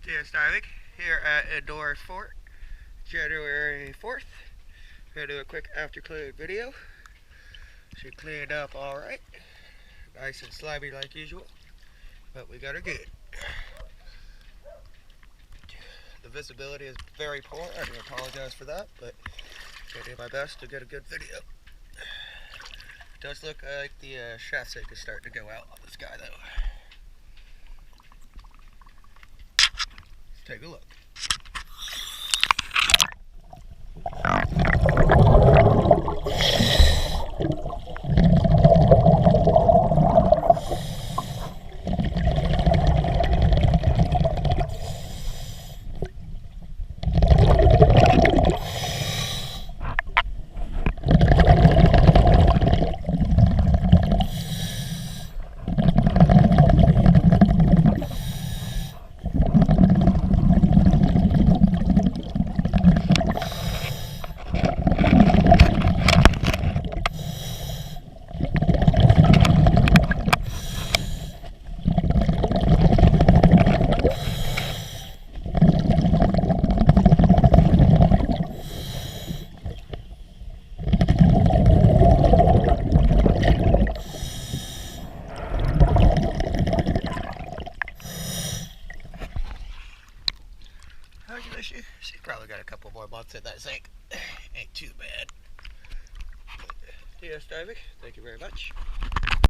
DS Diving here at Anode Fort, January 4th. Gonna do a quick after cleaning video. She cleaned up alright. Nice and slimy like usual, but we got her good. The visibility is very poor. I do apologize for that, but I'm gonna do my best to get a good video. It does look like the shaft sink is starting to go out on this guy though. Let's take a look. She's probably got a couple more months in that sink. Ain't too bad. DS Diving, thank you very much.